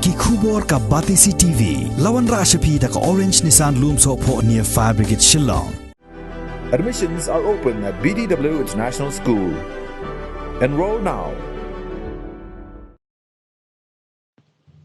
Ki khubor ka Batisi TV. Lawan Rashapi da ka Orange Nissan Loomso po near Fire Brigade Shillong. Admissions are open at BDW International School. Enroll now.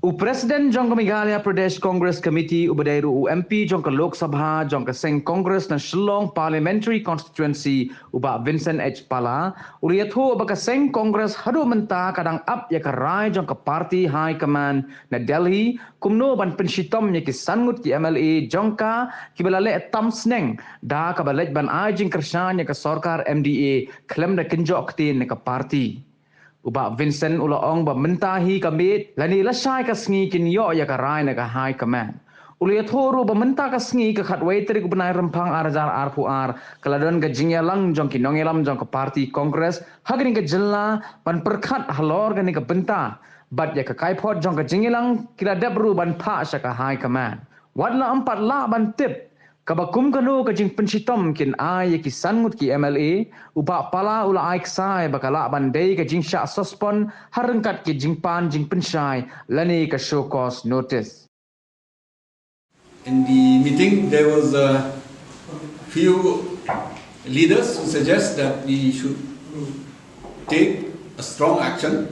President Jongka Meghalaya Pradesh Congress Committee Ubadairu UMP Jongka Lok Sabha Jongka Seng Congress na Shillong Parliamentary Constituency Uba Vincent H. Pala Uriatho Ubaka Seng Congress Hadu Menta Kadang Up Yakarai Jongka Party High Command na Delhi Kumno Ban Penshitom Yaki Ngut ki MLA Jongka Kibalale Tam Sneng Da Kabalej Ban Ajing Kershan Yaka Sorkar MDA Klem na Kinjok Tin Yaka Party Uba Vincent ulaong ba mentahi kamit lani lasai kasngi kinyo ya karai na ka high command. Uliathoru ba menta kasngi ka khatway teri gubernai rempang arjar arpuar kaladon ka jingyalang jong kinongelam jong ka party congress hagni ka jilla ban perkhat halor gani ka benta bat ya ka kaipot jong ka jingyalang kila debru ban pa sa ka high command. Wadla 4 la ban tip Kabakum kanu kajing pensitom kin ai ki Ngut ki MLA uba pala ula Aicc bakala bandai kajing Shah Sospon harengkat ki jingpan jing pensai lani ka show cause notice. In the meeting there was a few leaders who suggest that we should take a strong action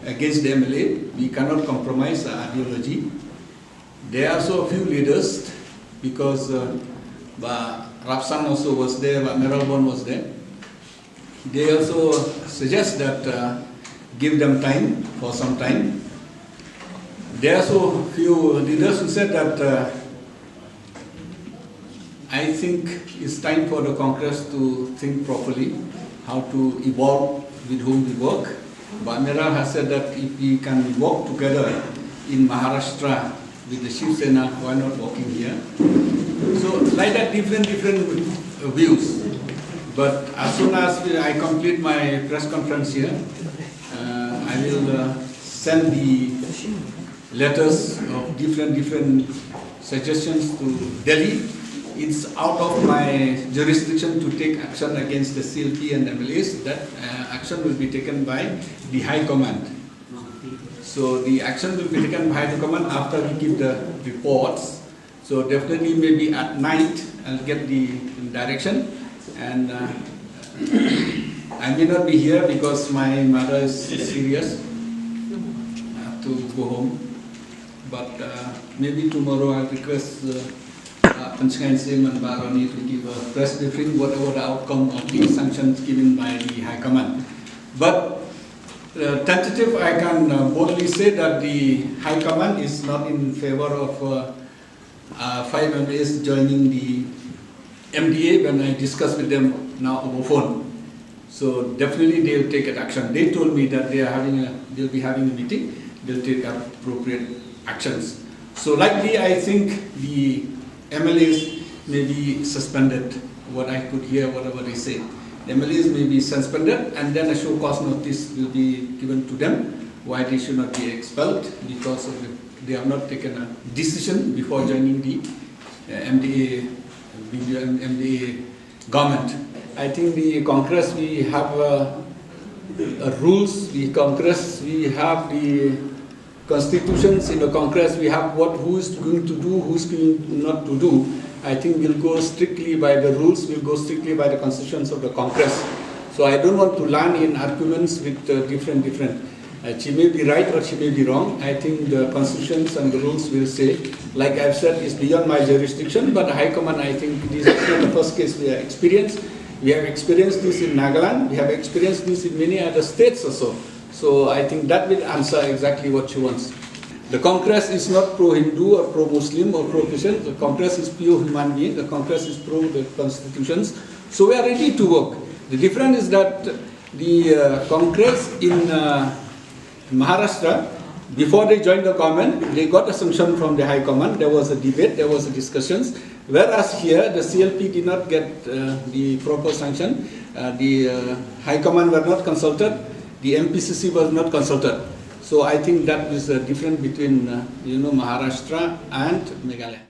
against the MLA. We cannot compromise our ideology. There are also a few leaders because Rapsan also was there, Meralbon was there. They also suggest that give them time for some time. There are also few leaders who said that I think it's time for the Congress to think properly how to evolve with whom we work. But Meral has said that if we can work together in Maharashtra with the Shiv Sena, why not working here? So like that different views. But as soon as I complete my press conference here, I will send the letters of different suggestions to Delhi. It's out of my jurisdiction to take action against the CLP and MLAs. That action will be taken by the High Command. So the action will be taken by the command after we give the reports. So definitely maybe at night I'll get the direction, and I may not be here because my mother is serious. I have to go home. But maybe tomorrow I'll request Panchkain Sim and Baroni to give a press briefing whatever the outcome of the sanctions given by the High Command. But tentative, I can boldly say that the High Command is not in favor of 5 MLAs joining the MDA when I discussed with them now over phone. So definitely they will take action. They told me that they'll be having a meeting. They'll take appropriate actions. So likely, I think the MLAs may be suspended. What I could hear, whatever they say. The MLAs may be suspended, and then a show cause notice will be given to them why they should not be expelled because of they have not taken a decision before joining the MDA government. I think the Congress, we have rules. The Congress, we have the constitutions. In the Congress, we have who is going to do, who's going not to do. I think we'll go strictly by the rules. We'll go strictly by the constitutions of the Congress. So I don't want to learn in arguments with different. She may be right or she may be wrong. I think the constitutions and the rules will say, like I've said, is beyond my jurisdiction, but the High Command, I think this is not the first case we have experienced. We have experienced this in Nagaland, we have experienced this in many other states also. So I think that will answer exactly what she wants. The Congress is not pro-Hindu or pro-Muslim or pro-Christian. The Congress is pure human being. The Congress is pro the constitutions. So we are ready to work. The difference is that the Congress in Maharashtra, before they joined the government, they got a sanction from the High Command. There was a debate, there was a discussions. Whereas here, the CLP did not get the proper sanction. The High Command were not consulted. The MPCC was not consulted. So I think that is the difference between Maharashtra and Meghalaya.